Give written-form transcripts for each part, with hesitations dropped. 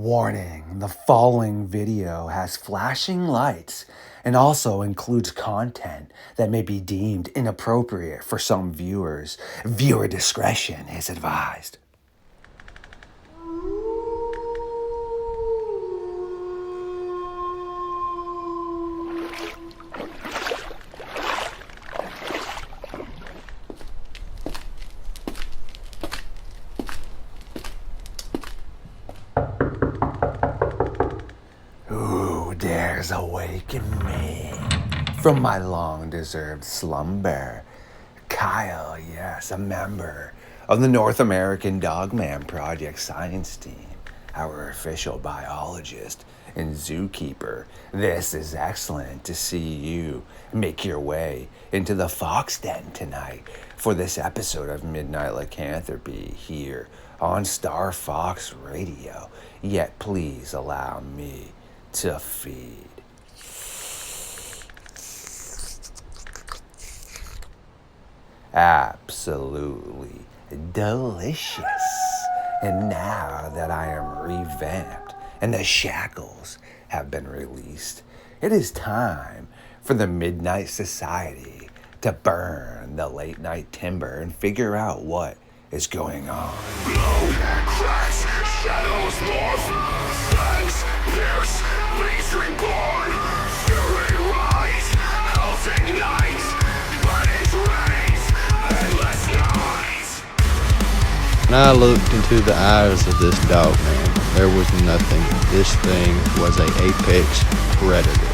Warning, the following video has flashing lights and also includes content that may be deemed inappropriate for some viewers. Viewer discretion is advised. Who dares awaken me from my long-deserved slumber? Kyle, yes, a member of the North American Dogman Project Science Team, our official biologist and zookeeper. This is excellent to see you make your way into the Fox Den tonight for this episode of Midnight Lycanthropy here on LordeStarfox Radio. Yet please allow me to feed. Absolutely delicious. And now that I am revamped and the shackles have been released, it is time for the Midnight Society to burn the late night timber and figure out what is going on. Blow, cracks, shadows morph, fangs pierce, leaves reborn, fury rise, health ignites, burdens raise, endless nights. When I looked into the eyes of this dog man, there was nothing. This thing was an apex predator.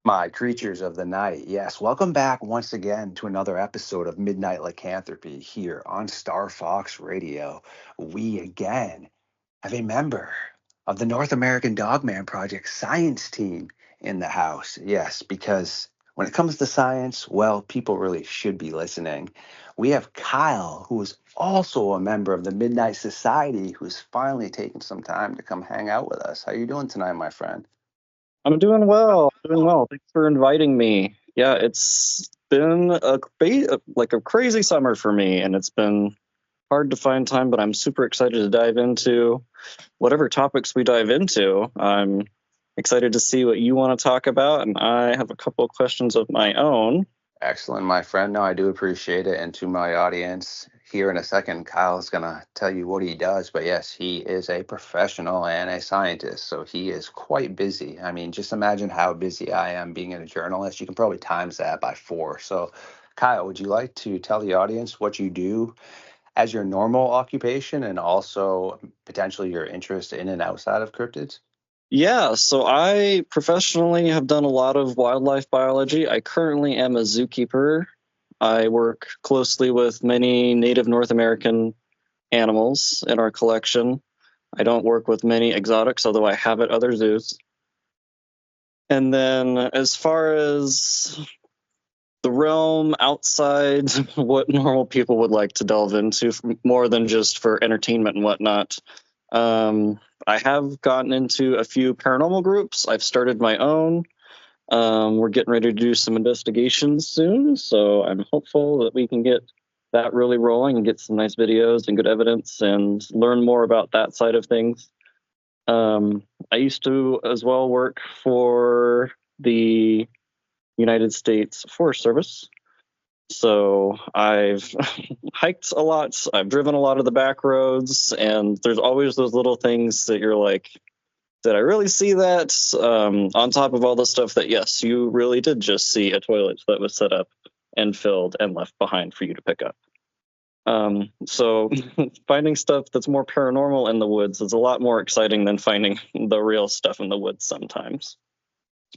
My creatures of the night, yes, welcome back once again to another episode of Midnight Lycanthropy here on LordeStarfox Radio. We again have a member of the North American Dogman Project Science Team in the house. Yes, because when it comes to science, well, people really should be listening. We have Kyle, who is also a member of the Midnight Society, who's finally taken some time to come hang out with us. How you doing tonight, my friend? I'm doing well. Thanks for inviting me. Yeah, it's been a crazy summer for me, and it's been hard to find time, but I'm super excited to dive into whatever topics we dive into. I'm excited to see what you want to talk about, and I have a couple of questions of my own. Excellent, my friend. No, I do appreciate it. And to my audience, here in a second, Kyle's going to tell you what he does. But yes, he is a professional and a scientist. So he is quite busy. I mean, just imagine how busy I am being a journalist. You can probably times that by 4. So, Kyle, would you like to tell the audience what you do as your normal occupation and also potentially your interest in and outside of cryptids? Yeah, so I professionally have done a lot of wildlife biology. I currently am a zookeeper. I work closely with many native North American animals in our collection. I don't work with many exotics, although I have at other zoos. And then as far as the realm outside what normal people would like to delve into, more than just for entertainment and whatnot, I have gotten into a few paranormal groups. I've started my own. We're getting ready to do some investigations soon, so I'm hopeful that we can get that really rolling and get some nice videos and good evidence and learn more about that side of things. I used to as well work for the United States Forest Service. So I've hiked a lot, I've driven a lot of the back roads, and there's always those little things that you're like, did I really see that? On top of all the stuff that, yes, you really did just see a toilet that was set up and filled and left behind for you to pick up. So finding stuff that's more paranormal in the woods is a lot more exciting than finding the real stuff in the woods sometimes.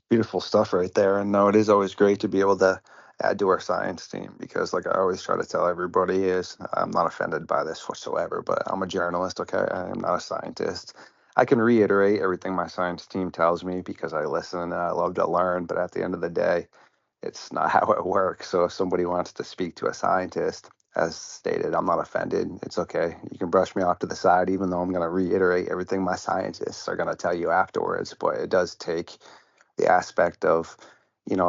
Beautiful stuff right there. And no, it is always great to be able to add to our science team because, like I always try to tell everybody, is I'm not offended by this whatsoever, but I'm a journalist, okay? I am not a scientist. I can reiterate everything my science team tells me because I listen and I love to learn, but at the end of the day, it's not how it works. So if somebody wants to speak to a scientist, as stated. I'm not offended. It's okay. You can brush me off to the side, even though I'm going to reiterate everything my scientists are going to tell you afterwards. But it does take the aspect of,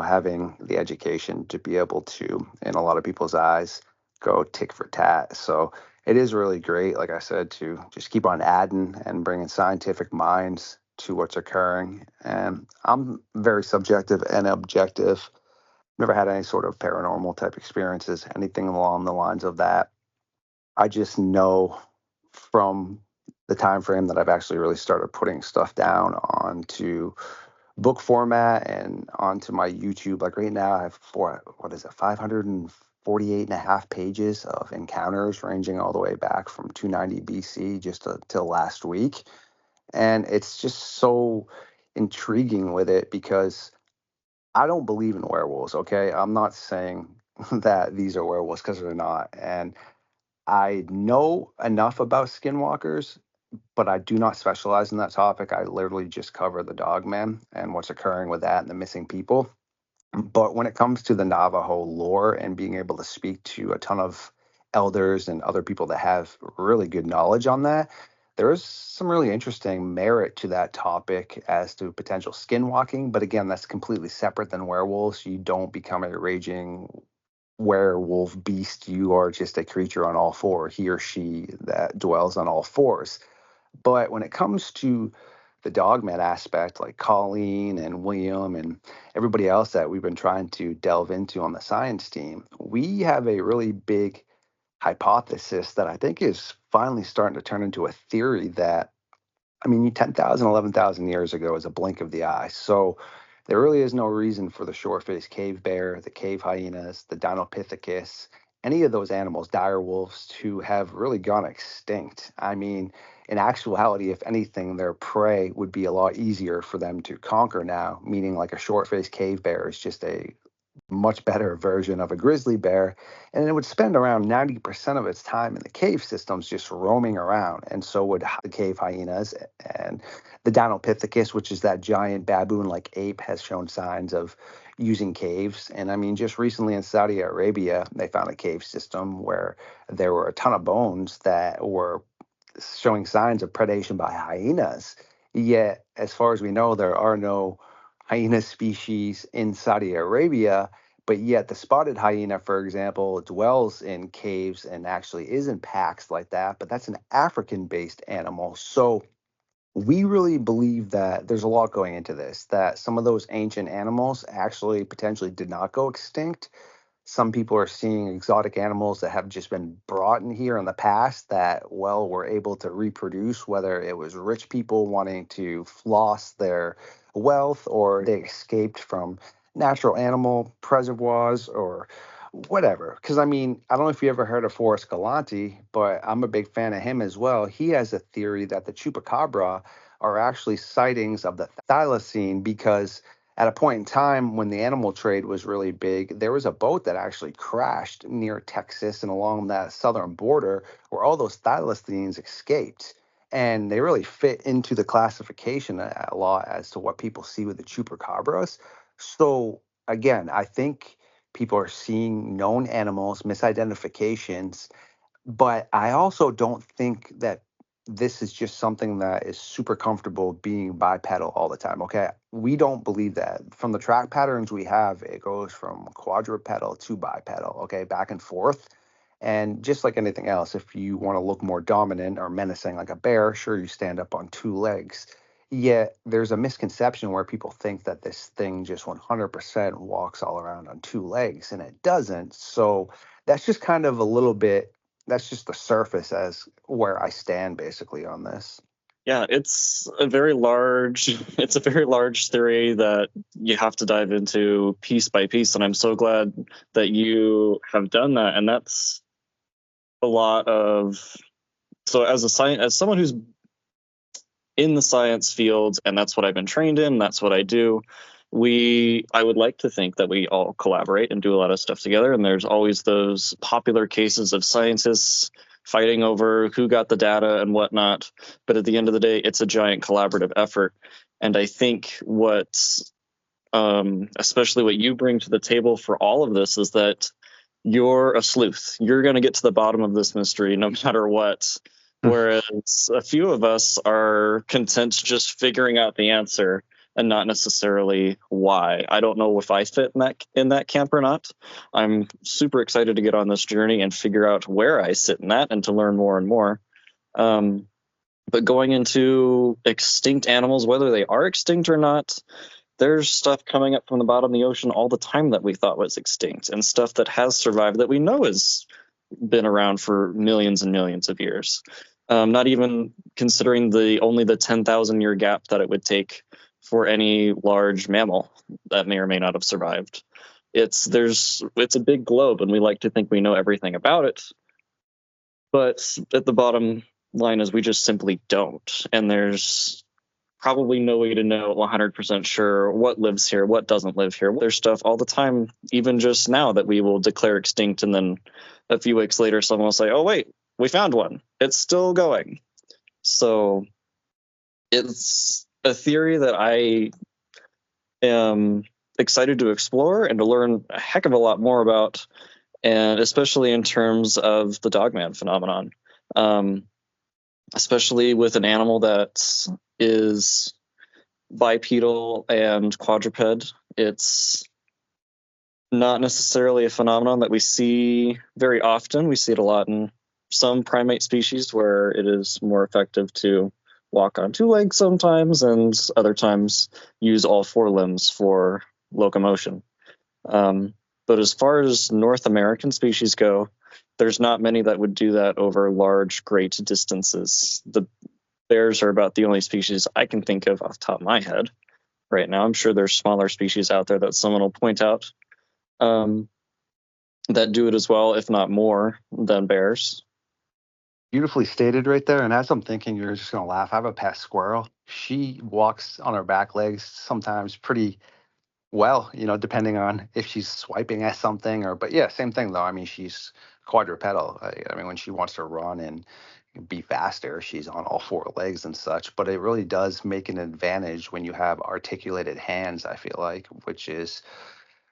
having the education to be able to, in a lot of people's eyes, go tick for tat. So it is really great, like I said, to just keep on adding and bringing scientific minds to what's occurring. And I'm very subjective and objective. Never had any sort of paranormal type experiences, anything along the lines of that. I just know from the time frame that I've actually really started putting stuff down onto book format and onto my YouTube. Like right now, I have 548 and a half pages of encounters ranging all the way back from 290 BC just till last week. And it's just so intriguing with it because I don't believe in werewolves, okay? I'm not saying that these are werewolves because they're not. And I know enough about skinwalkers, but I do not specialize in that topic. I literally just cover the Dogman and what's occurring with that and the missing people. But when it comes to the Navajo lore and being able to speak to a ton of elders and other people that have really good knowledge on that, there is some really interesting merit to that topic as to potential skinwalking. But again, that's completely separate than werewolves. You don't become a raging werewolf beast. You are just a creature on all four, he or she that dwells on all fours. But when it comes to the dogman aspect, like Colleen and William and everybody else that we've been trying to delve into on the science team, we have a really big hypothesis that I think is finally starting to turn into a theory that, 10,000, 11,000 years ago is a blink of the eye. So there really is no reason for the short-faced cave bear, the cave hyenas, the Dinopithecus, any of those animals, dire wolves, to have really gone extinct. In actuality, if anything, their prey would be a lot easier for them to conquer now, meaning like a short-faced cave bear is just a much better version of a grizzly bear, and it would spend around 90% of its time in the cave systems just roaming around. And so would the cave hyenas, and the Dinopithecus, which is that giant baboon-like ape, has shown signs of using caves. And just recently in Saudi Arabia, they found a cave system where there were a ton of bones that were showing signs of predation by hyenas. Yet, as far as we know, there are no hyena species in Saudi Arabia, but yet the spotted hyena, for example, dwells in caves and actually is in packs like that, but that's an African-based animal. So we really believe that there's a lot going into this, that some of those ancient animals actually potentially did not go extinct. Some people are seeing exotic animals that have just been brought in here in the past that, were able to reproduce, whether it was rich people wanting to floss their wealth or they escaped from natural animal preservoirs or whatever. Because, I don't know if you ever heard of Forrest Galanti, but I'm a big fan of him as well. He has a theory that the chupacabra are actually sightings of the thylacine because at a point in time when the animal trade was really big, there was a boat that actually crashed near Texas and along that southern border where all those thylacines escaped. And they really fit into the classification a lot as to what people see with the chupacabras. So again, I think people are seeing known animals, misidentifications, but I also don't think that this is just something that is super comfortable being bipedal all the time. Okay. We don't believe that. From the track patterns we have, it goes from quadrupedal to bipedal, okay, back and forth. And just like anything else, if you want to look more dominant or menacing like a bear, sure, you stand up on two legs. Yet there's a misconception where people think that this thing just 100% walks all around on two legs, and it doesn't. So that's just kind of a little bit, that's just the surface as where I stand basically on this. Yeah, it's a very large theory that you have to dive into piece by piece, and I'm so glad that you have done that. And that's a lot of, so as someone who's in the science field, and that's what I've been trained in, that's what I do. I would like to think that we all collaborate and do a lot of stuff together. And there's always those popular cases of scientists fighting over who got the data and whatnot. But at the end of the day, it's a giant collaborative effort. And I think especially what you bring to the table for all of this is that you're a sleuth. You're going to get to the bottom of this mystery no matter what. Whereas a few of us are content just figuring out the answer and not necessarily why. I don't know if I fit in that camp or not. I'm super excited to get on this journey and figure out where I sit in that and to learn more and more. But going into extinct animals, whether they are extinct or not, there's stuff coming up from the bottom of the ocean all the time that we thought was extinct, and stuff that has survived that we know has been around for millions and millions of years. Not even considering only the 10,000 year gap that it would take for any large mammal that may or may not have survived. It's a big globe, and we like to think we know everything about it. But at the bottom line is we just simply don't. And there's probably no way to know 100% sure what lives here, what doesn't live here. There's stuff all the time, even just now, that we will declare extinct, and then a few weeks later someone will say, oh wait, we found one, it's still going. So it's a theory that I am excited to explore and to learn a heck of a lot more about, and especially in terms of the Dogman phenomenon, especially with an animal that is bipedal and quadruped. It's not necessarily a phenomenon that we see very often. We see it a lot in some primate species where it is more effective to walk on two legs sometimes, and other times use all four limbs for locomotion. But as far as North American species go, there's not many that would do that over large, great distances. The bears are about the only species I can think of off the top of my head right now. I'm sure there's smaller species out there that someone will point out that do it as well, if not more, than bears. Beautifully stated right there. And as I'm thinking, you're just going to laugh. I have a pet squirrel. She walks on her back legs sometimes pretty well, depending on if she's swiping at something but yeah, same thing though. I mean, she's quadrupedal. I mean, when she wants to run and be faster, she's on all four legs and such, but it really does make an advantage when you have articulated hands, I feel like, which is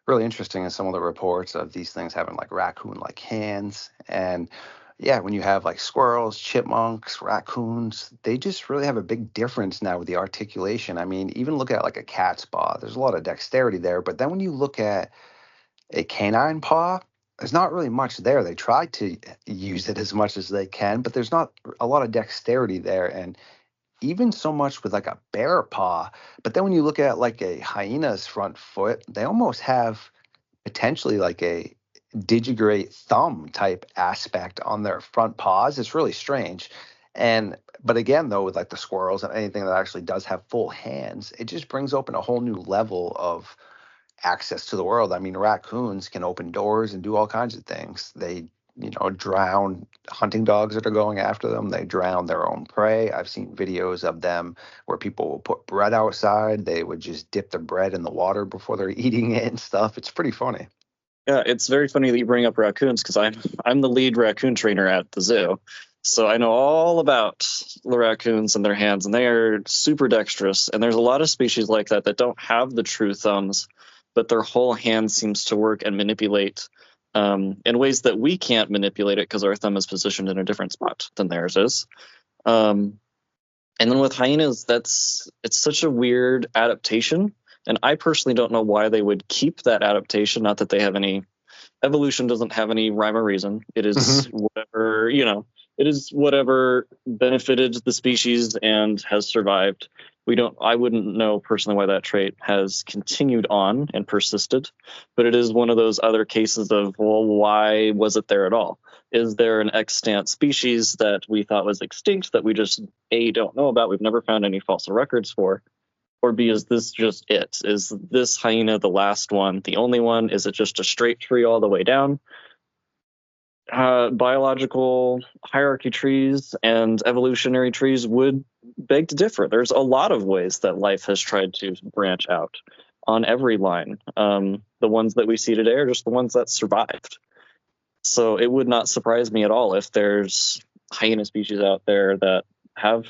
really interesting in some of the reports of these things having like raccoon-like hands. And yeah, when you have like squirrels, chipmunks, raccoons, they just really have a big difference now with the articulation. I mean, even look at like a cat's paw, there's a lot of dexterity there. But then when you look at a canine paw, there's not really much there. They try to use it as much as they can, but there's not a lot of dexterity there. And even so much with like a bear paw. But then when you look at like a hyena's front foot, they almost have potentially like a digigrate thumb type aspect on their front paws. It's really strange. But again, though, with like the squirrels and anything that actually does have full hands, it just brings open a whole new level of access to the world. I mean, raccoons can open doors and do all kinds of things. They, drown hunting dogs that are going after them. They drown their own prey. I've seen videos of them where people will put bread outside. They would just dip the bread in the water before they're eating it and stuff. It's pretty funny. Yeah, it's very funny that you bring up raccoons, because I'm the lead raccoon trainer at the zoo. So I know all about the raccoons and their hands, and they are super dexterous. And there's a lot of species like that that don't have the true thumbs, but their whole hand seems to work and manipulate in ways that we can't manipulate it because our thumb is positioned in a different spot than theirs is. And then with hyenas, it's such a weird adaptation. And I personally don't know why they would keep that adaptation. Not that they have any, evolution doesn't have any rhyme or reason. It is whatever, it is whatever benefited the species and has survived. I wouldn't know personally why that trait has continued on and persisted, but it is one of those other cases of, well, why was it there at all? Is there an extant species that we thought was extinct that we just A, don't know about, we've never found any fossil records for? Or B, is this just it? Is this hyena the last one, the only one? Is it just a straight tree all the way down? Biological hierarchy trees and evolutionary trees would beg to differ. There's a lot of ways that life has tried to branch out on every line. The ones that we see today are just the ones that survived. So it would not surprise me at all if there's hyena species out there that have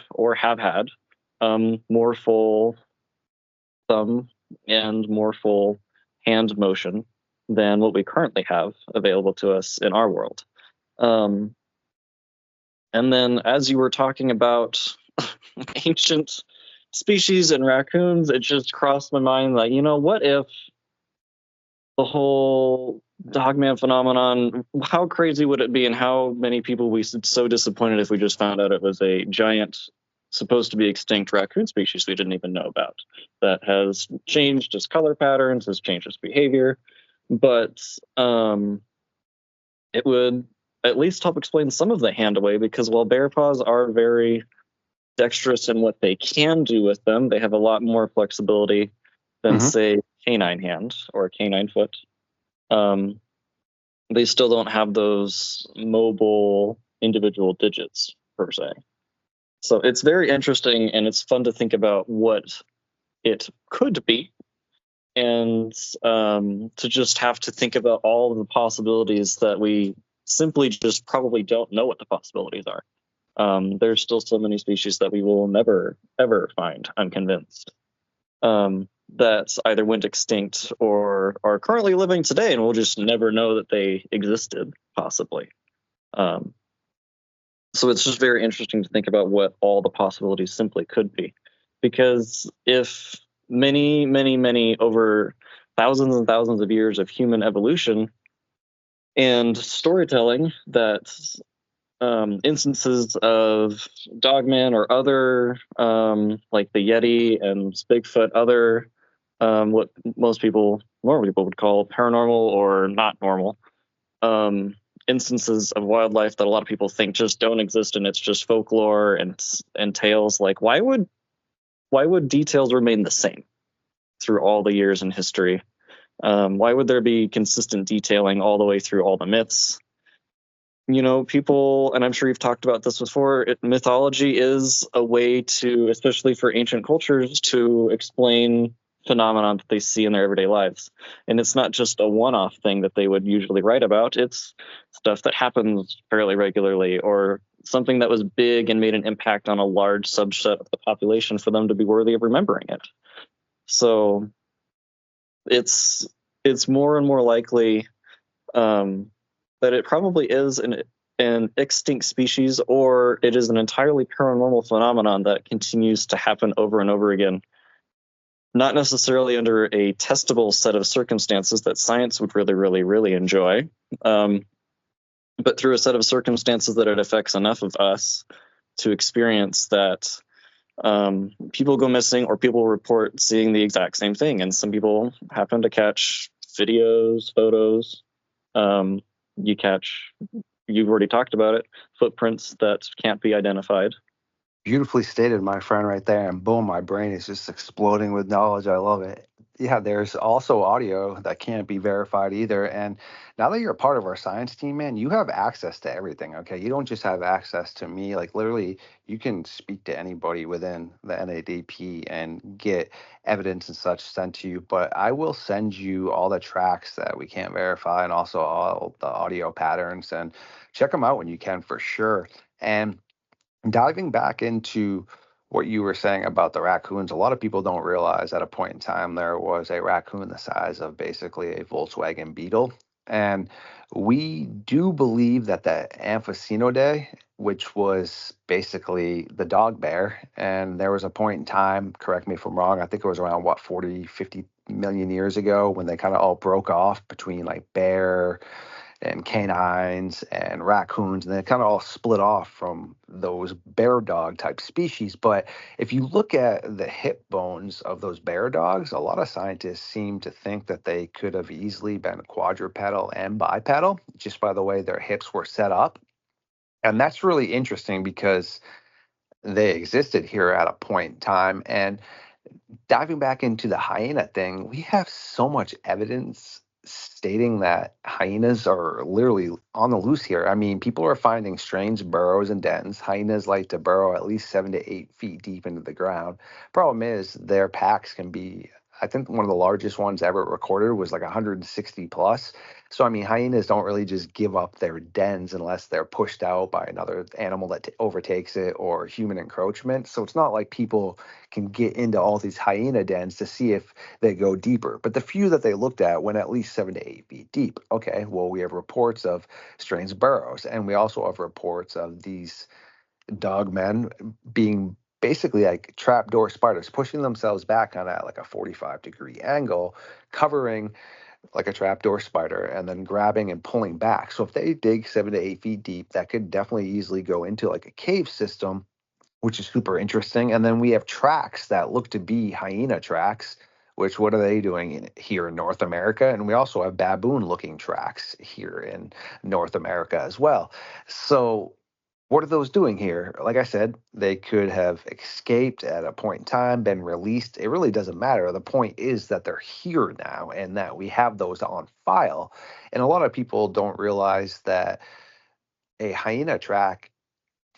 or have had more full thumb and more full hand motion than what we currently have available to us in our world. And then as you were talking about ancient species and raccoons, it just crossed my mind like, what if the whole Dogman phenomenon, how crazy would it be, and how many people we so disappointed if we just found out it was a giant, supposed to be extinct raccoon species we didn't even know about, that has changed its color patterns, has changed its behavior, but it would at least help explain some of the hand away, because while bear paws are very dexterous in what they can do with them, they have a lot more flexibility than, say, canine hand or a canine foot. They still don't have those mobile individual digits per se. So it's very interesting, and it's fun to think about what it could be, and to just have to think about all of the possibilities that we simply just probably don't know what the possibilities are. There's still so many species that we will never, ever find, I'm convinced, that either went extinct or are currently living today, and we'll just never know that they existed, possibly. So it's just very interesting to think about what all the possibilities simply could be. Because if many, over thousands and thousands of years of human evolution and storytelling, that instances of Dogman or other, like the Yeti and Bigfoot, other what normal people would call paranormal or not normal instances of wildlife that a lot of people think just don't exist, and it's just folklore and tales. Like, why would details remain the same through all the years in history? Why would there be consistent detailing all the way through all the myths? People, and I'm sure you've talked about this before, mythology is a way to, especially for ancient cultures, to explain phenomenon that they see in their everyday lives. And it's not just a one-off thing that they would usually write about. It's stuff that happens fairly regularly, or something that was big and made an impact on a large subset of the population for them to be worthy of remembering it. So it's more and more likely that it probably is an extinct species, or it is an entirely paranormal phenomenon that continues to happen over and over again. Not necessarily under a testable set of circumstances that science would really, really, really enjoy, but through a set of circumstances that it affects enough of us to experience that people go missing, or people report seeing the exact same thing. And some people happen to catch videos, photos. You've already talked about it, footprints that can't be identified. Beautifully stated, my friend, right there. And boom, my brain is just exploding with knowledge. I love it. Yeah, there's also audio that can't be verified either. And now that you're a part of our science team, man, you have access to everything. Okay. You don't just have access to me. Like, literally, you can speak to anybody within the NADP and get evidence and such sent to you. But I will send you all the tracks that we can't verify, and also all the audio patterns, and check them out when you can, for sure. And diving back into what you were saying about the raccoons, a lot of people don't realize at a point in time there was a raccoon the size of basically a Volkswagen Beetle. And we do believe that the Amphicenoidae, which was basically the dog bear, and there was a point in time, correct me if I'm wrong, I think it was around, 40, 50 million years ago, when they kind of all broke off between like bear and canines and raccoons, and they kind of all split off from those bear dog type species. But if you look at the hip bones of those bear dogs, a lot of scientists seem to think that they could have easily been quadrupedal and bipedal just by the way their hips were set up. And that's really interesting because they existed here at a point in time. And diving back into the hyena thing, we have so much evidence stating that hyenas are literally on the loose here. I mean, people are finding strange burrows and dens. Hyenas like to burrow at least 7 to 8 feet deep into the ground. Problem is, their packs can be I think one of the largest ones ever recorded was like 160 plus. So, I mean, hyenas don't really just give up their dens unless they're pushed out by another animal that overtakes it or human encroachment. So, it's not like people can get into all these hyena dens to see if they go deeper. But the few that they looked at went at least 7 to 8 feet deep. Okay, well, we have reports of strange burrows, and we also have reports of these dogmen being basically like trapdoor spiders, pushing themselves back on at like a 45-degree angle, covering like a trapdoor spider, and then grabbing and pulling back. So if they dig 7 to 8 feet deep, that could definitely easily go into like a cave system, which is super interesting. And then we have tracks that look to be hyena tracks, which what are they doing here in North America? And we also have baboon looking tracks here in North America as well. So what are those doing here? Like I said, they could have escaped at a point in time, been released. It really doesn't matter. The point is that they're here now and that we have those on file. And a lot of people don't realize that a hyena track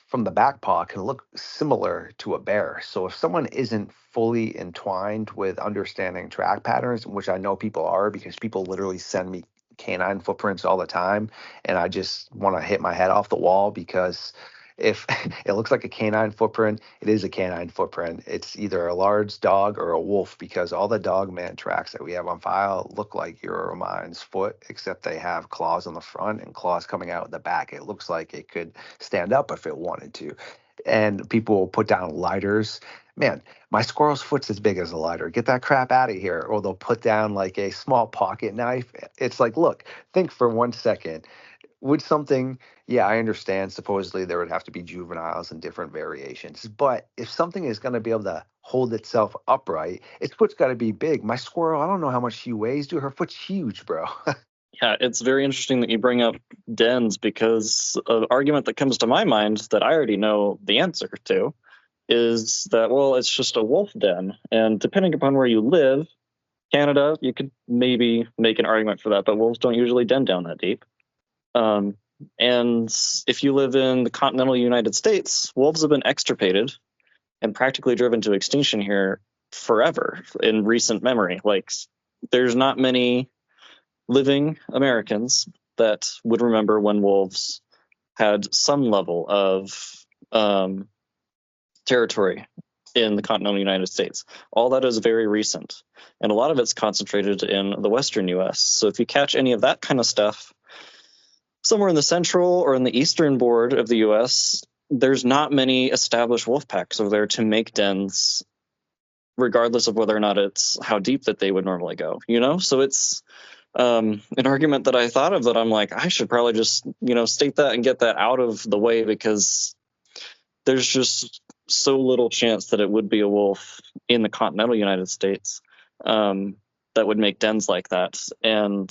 from the back paw can look similar to a bear. So if someone isn't fully entwined with understanding track patterns, which I know people are because people literally send me canine footprints all the time, and I just want to hit my head off the wall because if it looks like a canine footprint, it is a canine footprint. It's either a large dog or a wolf because all the dog man tracks that we have on file look like your mine's foot, except they have claws on the front and claws coming out the back. It looks like it could stand up if it wanted to. And people will put down lighters. Man, my squirrel's foot's as big as a lighter. Get that crap out of here. Or they'll put down like a small pocket knife. It's like, look, think for 1 second. Would something, yeah, I understand. Supposedly there would have to be juveniles and different variations. But if something is going to be able to hold itself upright, its foot's got to be big. My squirrel, I don't know how much she weighs, dude. Her foot's huge, bro. Yeah, it's very interesting that you bring up dens because an argument that comes to my mind that I already know the answer to is that, well, it's just a wolf den. And depending upon where you live, Canada, you could maybe make an argument for that, but wolves don't usually den down that deep. And if you live in the continental United States, wolves have been extirpated and practically driven to extinction here forever in recent memory. Like, there's not many living Americans that would remember when wolves had some level of territory in the continental United States. All that is very recent, and a lot of it's concentrated in the western U.S. So if you catch any of that kind of stuff somewhere in the central or in the eastern border of the U.S., there's not many established wolf packs over there to make dens, regardless of whether or not it's how deep that they would normally go, you know? So it's an argument that I thought of that I'm like, I should probably just, state that and get that out of the way because there's just so little chance that it would be a wolf in the continental United States that would make dens like that. And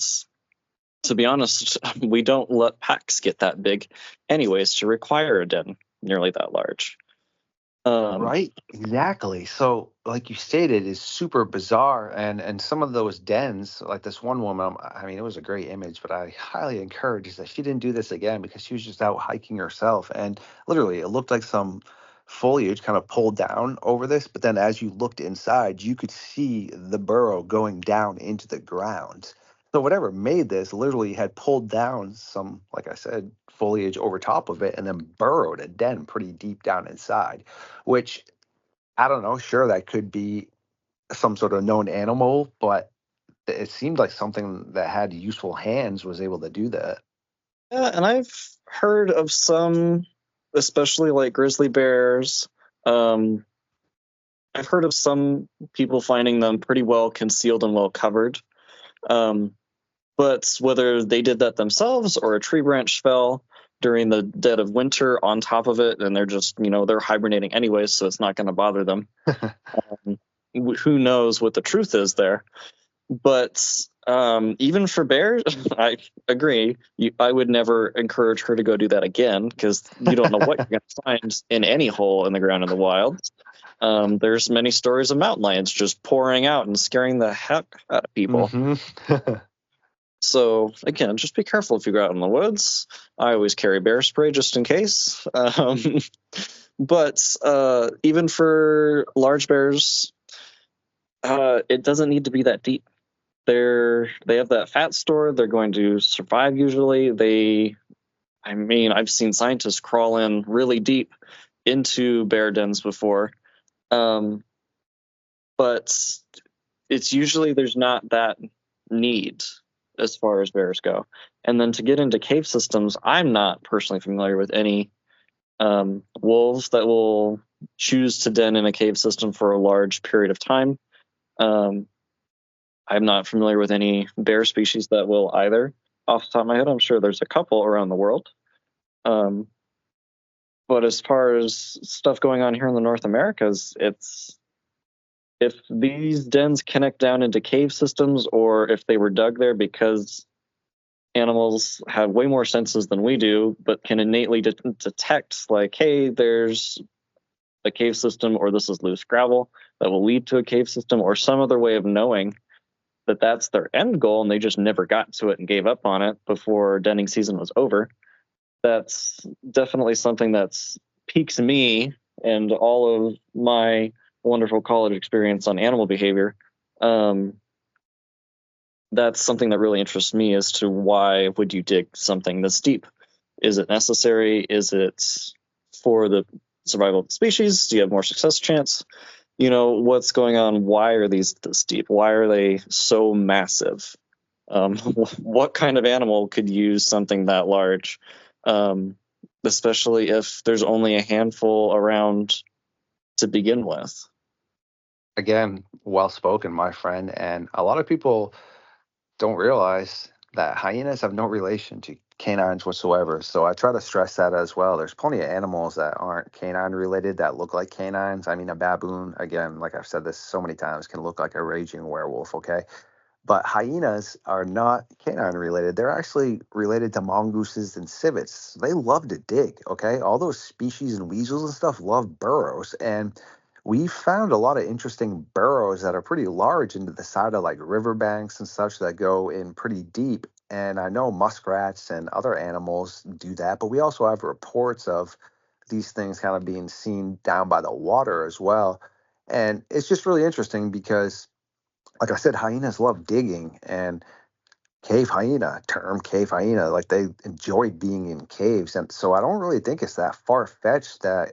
to be honest, we don't let packs get that big anyways to require a den nearly that large. Right, exactly. So, like you stated, is super bizarre, and some of those dens, like this one woman, I mean, it was a great image, but I highly encourage that she didn't do this again because she was just out hiking herself, and literally, it looked like some foliage kind of pulled down over this, but then as you looked inside, you could see the burrow going down into the ground. So whatever made this literally had pulled down some, like I said, foliage over top of it and then burrowed a den pretty deep down inside, which I don't know. Sure, that could be some sort of known animal, but it seemed like something that had useful hands was able to do that. Yeah, and I've heard of some, especially like grizzly bears. I've heard of some people finding them pretty well concealed and well covered. But whether they did that themselves or a tree branch fell during the dead of winter on top of it, and they're just, they're hibernating anyways, so it's not going to bother them. Who knows what the truth is there? But even for bears, I agree. I would never encourage her to go do that again because you don't know what you're going to find in any hole in the ground in the wild. There's many stories of mountain lions just pouring out and scaring the heck out of people. Mm-hmm. So again, just be careful if you go out in the woods. I always carry bear spray just in case. But even for large bears, It doesn't need to be that deep. They have that fat store. They're going to survive usually. I've seen scientists crawl in really deep into bear dens before, but it's usually there's not that need as far as bears go. And then to get into cave systems, I'm not personally familiar with any wolves that will choose to den in a cave system for a large period of time. I'm not familiar with any bear species that will either. Off the top of my head, I'm sure there's a couple around the world. But as far as stuff going on here in the North Americas, it's if these dens connect down into cave systems, or if they were dug there because animals have way more senses than we do, but can innately detect, like, hey, there's a cave system, or this is loose gravel that will lead to a cave system, or some other way of knowing that that's their end goal, and they just never got to it and gave up on it before denning season was over. That's definitely something that's piques me and all of my wonderful college experience on animal behavior. That's something that really interests me as to why would you dig something this deep? Is it necessary? Is it for the survival of the species? Do you have more success chance? What's going on? Why are these this deep? Why are they so massive? What kind of animal could use something that large? Especially if there's only a handful around to begin with. Again, well spoken, my friend. And a lot of people don't realize that hyenas have no relation to canines whatsoever. So I try to stress that as well. There's plenty of animals that aren't canine related that look like canines. I mean, a baboon, again, like I've said this so many times, can look like a raging werewolf, okay? But hyenas are not canine related. They're actually related to mongooses and civets. They love to dig, okay? All those species and weasels and stuff love burrows. And we found a lot of interesting burrows that are pretty large into the side of like riverbanks and such that go in pretty deep. And I know muskrats and other animals do that, but we also have reports of these things kind of being seen down by the water as well. And it's just really interesting because, like I said, hyenas love digging, and cave hyena, like they enjoy being in caves. And so I don't really think it's that far fetched that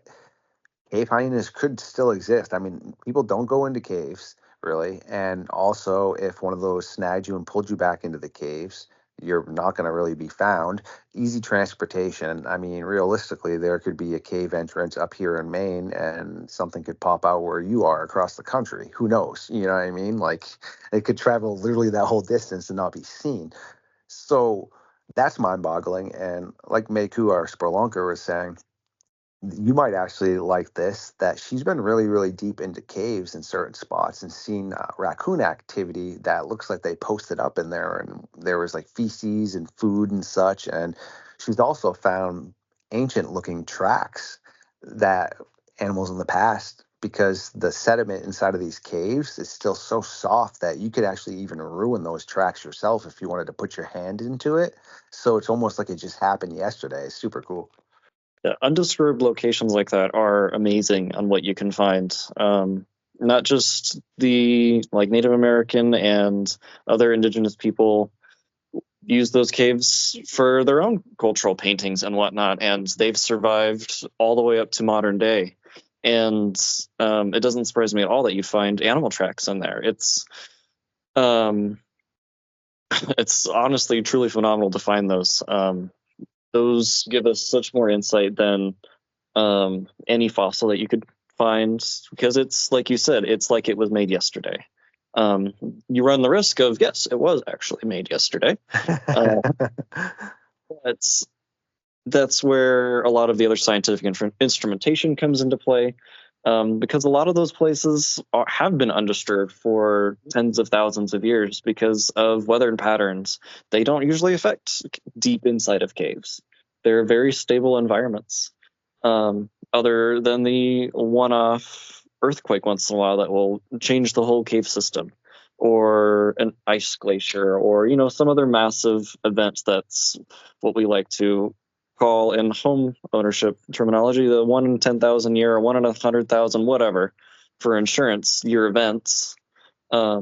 cave hyenas could still exist. I mean, people don't go into caves really. And also, if one of those snagged you and pulled you back into the caves, you're not going to really be found. Easy transportation. I mean, realistically, there could be a cave entrance up here in Maine and something could pop out where you are across the country. Who knows? You know what I mean? Like, it could travel literally that whole distance and not be seen. So that's mind boggling. And like Meku, our spelunker, was saying, you might actually like this, that she's been really, really deep into caves in certain spots and seen raccoon activity that looks like they posted up in there, and there was like feces and food and such. And she's also found ancient looking tracks that animals in the past, because the sediment inside of these caves is still so soft that you could actually even ruin those tracks yourself if you wanted to put your hand into it. So it's almost like it just happened yesterday. It's super cool. Yeah, undisturbed locations like that are amazing on what you can find. Not just the Native American and other indigenous people use those caves for their own cultural paintings and whatnot, and they've survived all the way up to modern day. And it doesn't surprise me at all that you find animal tracks in there. It's honestly truly phenomenal to find those. Those give us such more insight than any fossil that you could find, because it's like you said, it's like it was made yesterday. You run the risk of, yes, it was actually made yesterday. That's where a lot of the other scientific instrumentation comes into play, because a lot of those places have been undisturbed for tens of thousands of years because of weather patterns. They don't usually affect deep inside of caves. They're very stable environments, other than the one-off earthquake once in a while that will change the whole cave system, or an ice glacier, or some other massive event that's what we like to call in home ownership terminology the 1 in 10,000 year, or 1 in 100,000, whatever, for insurance year events. Yeah,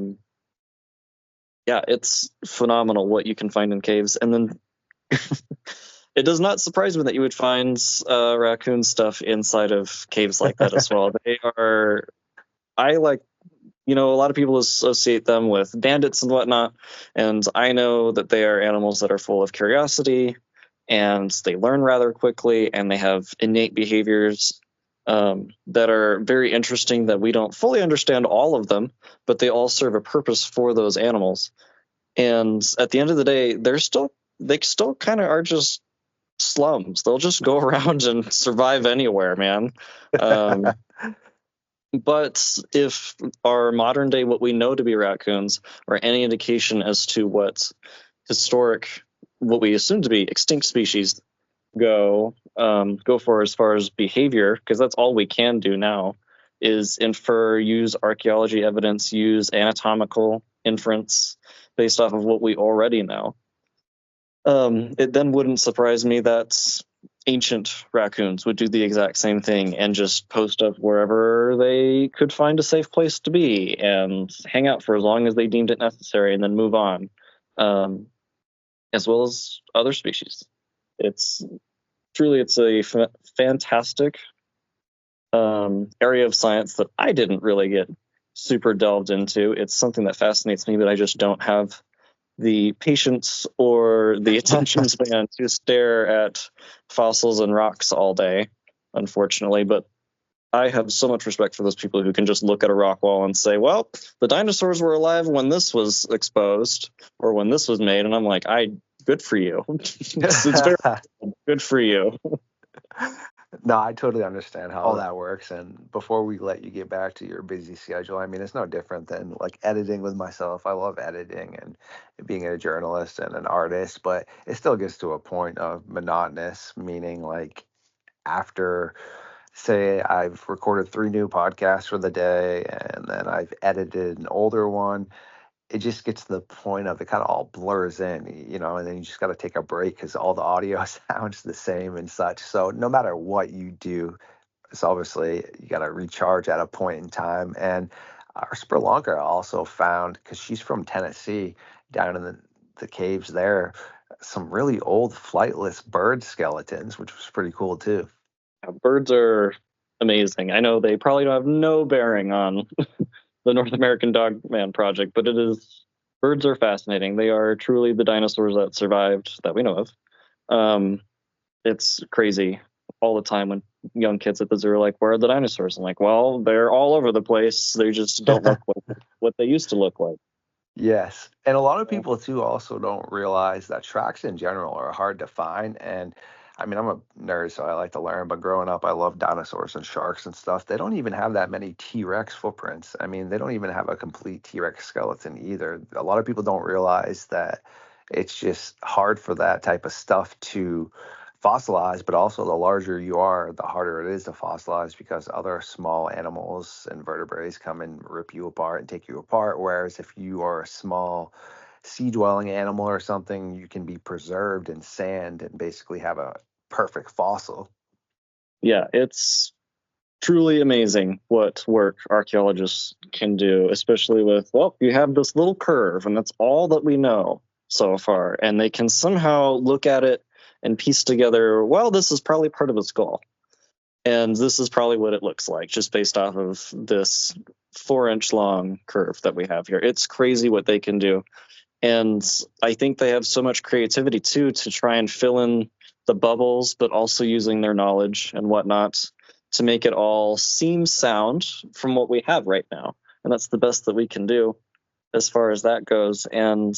it's phenomenal what you can find in caves. And then it does not surprise me that you would find raccoon stuff inside of caves like that as well. They are, I like, a lot of people associate them with bandits and whatnot. And I know that they are animals that are full of curiosity and they learn rather quickly and they have innate behaviors that are very interesting that we don't fully understand all of them, but they all serve a purpose for those animals. And at the end of the day, they still kind of are just slums. They'll just go around and survive anywhere, man. But if our modern day, what we know to be raccoons, or any indication as to what what we assume to be extinct species go for as far as behavior, because that's all we can do now, is infer, use archaeology evidence, use anatomical inference based off of what we already know. It then wouldn't surprise me that ancient raccoons would do the exact same thing and just post up wherever they could find a safe place to be and hang out for as long as they deemed it necessary and then move on, as well as other species. It's a fantastic area of science that I didn't really get super delved into. It's something that fascinates me, but I just don't have the patience or the attention span to stare at fossils and rocks all day, unfortunately. But I have so much respect for those people who can just look at a rock wall and say, well, the dinosaurs were alive when this was exposed or when this was made. And I'm like, good for you. it's very good for you. No, I totally understand how all that works. And before we let you get back to your busy schedule, I mean, it's no different than like editing with myself. I love editing and being a journalist and an artist, but it still gets to a point of monotonous, meaning like after, say, I've recorded 3 new podcasts for the day and then I've edited an older one, it just gets to the point of it kind of all blurs in, and then you just got to take a break because all the audio sounds the same and such. So no matter what you do, it's obviously you got to recharge at a point in time. And our Spurlonka also found, because she's from Tennessee, down in the caves there, some really old flightless bird skeletons, which was pretty cool too. Birds are amazing. I know they probably have no bearing on the North American Dogman project, but birds are fascinating. They are truly the dinosaurs that survived that we know of. It's crazy all the time when young kids at the zoo are like, where are the dinosaurs? I'm like, well, they're all over the place. They just don't look like what they used to look like. Yes. And a lot of people too also don't realize that tracks in general are hard to find. And I mean, I'm a nerd, so I like to learn, but growing up, I love dinosaurs and sharks and stuff. They don't even have that many T-Rex footprints. I mean, they don't even have a complete T-Rex skeleton either. A lot of people don't realize that it's just hard for that type of stuff to fossilize, but also the larger you are, the harder it is to fossilize because other small animals and vertebrates come and rip you apart and take you apart. Whereas if you are a small sea-dwelling animal or something, you can be preserved in sand and basically have a perfect fossil. Yeah, it's truly amazing what work archaeologists can do, especially with, well, you have this little curve, and that's all that we know so far. And they can somehow look at it and piece together, well, this is probably part of a skull. And this is probably what it looks like, just based off of this 4-inch long curve that we have here. It's crazy what they can do. And I think they have so much creativity, too, to try and fill in the bubbles, but also using their knowledge and whatnot to make it all seem sound from what we have right now. And that's the best that we can do as far as that goes. And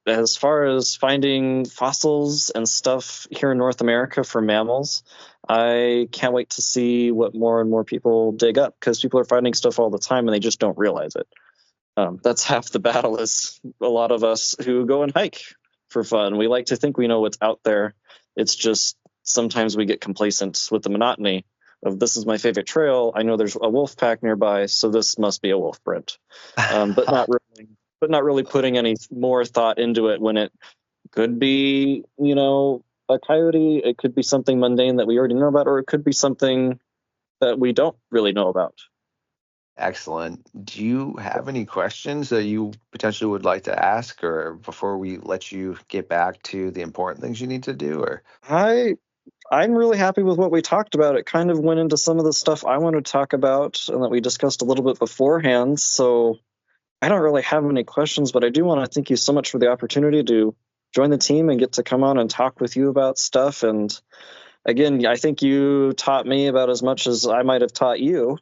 as far as finding fossils and stuff here in North America for mammals, I can't wait to see what more and more people dig up, because people are finding stuff all the time and they just don't realize it. That's half the battle, is a lot of us who go and hike for fun. We like to think we know what's out there. It's just sometimes we get complacent with the monotony of, this is my favorite trail. I know there's a wolf pack nearby, so this must be a wolf print. But not really putting any more thought into it when it could be, a coyote. It could be something mundane that we already know about, or it could be something that we don't really know about. Excellent. Do you have any questions that you potentially would like to ask, or before we let you get back to the important things you need to do? Or I'm really happy with what we talked about. It kind of went into some of the stuff I want to talk about and that we discussed a little bit beforehand. So I don't really have any questions, but I do want to thank you so much for the opportunity to join the team and get to come on and talk with you about stuff. And again, I think you taught me about as much as I might have taught you.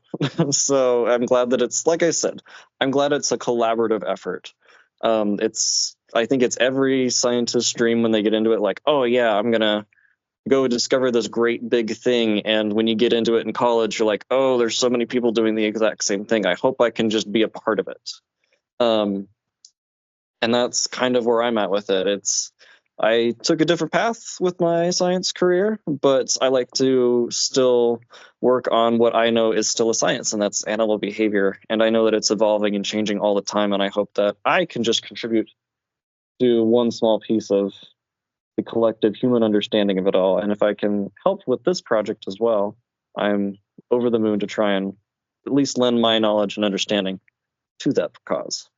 So I'm glad that it's, like I said, I'm glad it's a collaborative effort. I think it's every scientist's dream when they get into it, like, oh yeah, I'm going to go discover this great big thing. And when you get into it in college, you're like, oh, there's so many people doing the exact same thing. I hope I can just be a part of it. And that's kind of where I'm at with it. I took a different path with my science career, but I like to still work on what I know is still a science, and that's animal behavior. And I know that it's evolving and changing all the time, and I hope that I can just contribute to one small piece of the collective human understanding of it all. And if I can help with this project as well, I'm over the moon to try and at least lend my knowledge and understanding to that cause.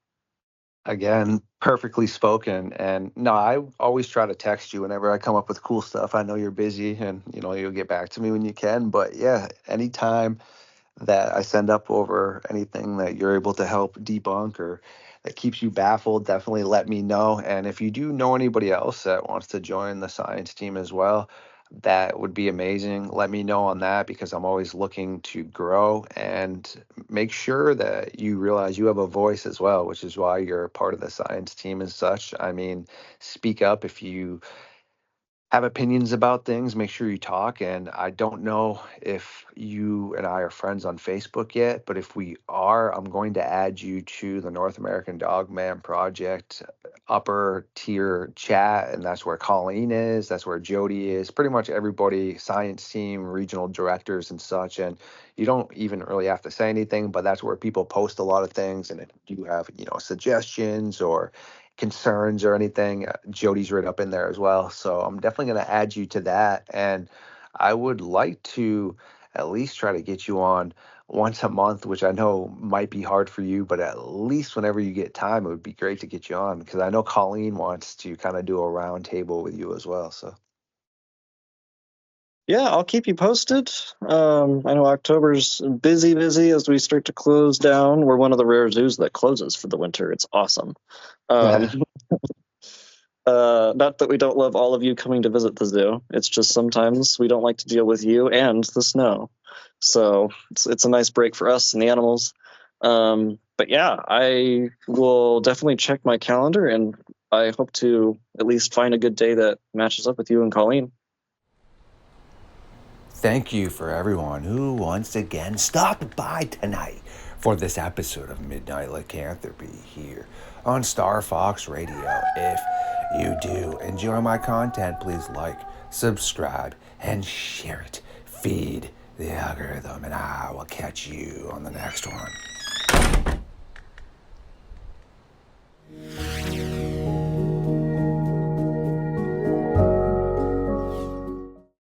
again, perfectly spoken. And no, I always try to text you whenever I come up with cool stuff. I know you're busy, and you'll get back to me when you can. But yeah, anytime that I send up over anything that you're able to help debunk or that keeps you baffled, definitely let me know. And if you do know anybody else that wants to join the science team as well, that would be amazing. Let me know on that, because I'm always looking to grow and make sure that you realize you have a voice as well, which is why you're a part of the science team as such. I mean, speak up if you have opinions about things. Make sure you talk. And I don't know if you and I are friends on Facebook yet, but if we are, I'm going to add you to the North American Dogman Project upper tier chat. And that's where Colleen is. That's where Jody is. Pretty much everybody, science team, regional directors and such. And you don't even really have to say anything, but that's where people post a lot of things. And if you have, suggestions or concerns or anything, Jody's right up in there as well. So I'm definitely going to add you to that. And I would like to at least try to get you on once a month, which I know might be hard for you, but at least whenever you get time, it would be great to get you on, because I know Colleen wants to kind of do a round table with you as well. So Yeah, I'll keep you posted. I know October's busy as we start to close down. We're one of the rare zoos that closes for the winter. It's awesome. Um, Not that we don't love all of you coming to visit the zoo. It's just sometimes we don't like to deal with you and the snow. So it's a nice break for us and the animals. But yeah, I will definitely check my calendar, and I hope to at least find a good day that matches up with you and Colleen. Thank you for everyone who once again stopped by tonight for this episode of Midnight Lycanthropy here on Star Fox Radio. If you do enjoy my content, please like, subscribe, and share it. Feed the algorithm, and I will catch you on the next one.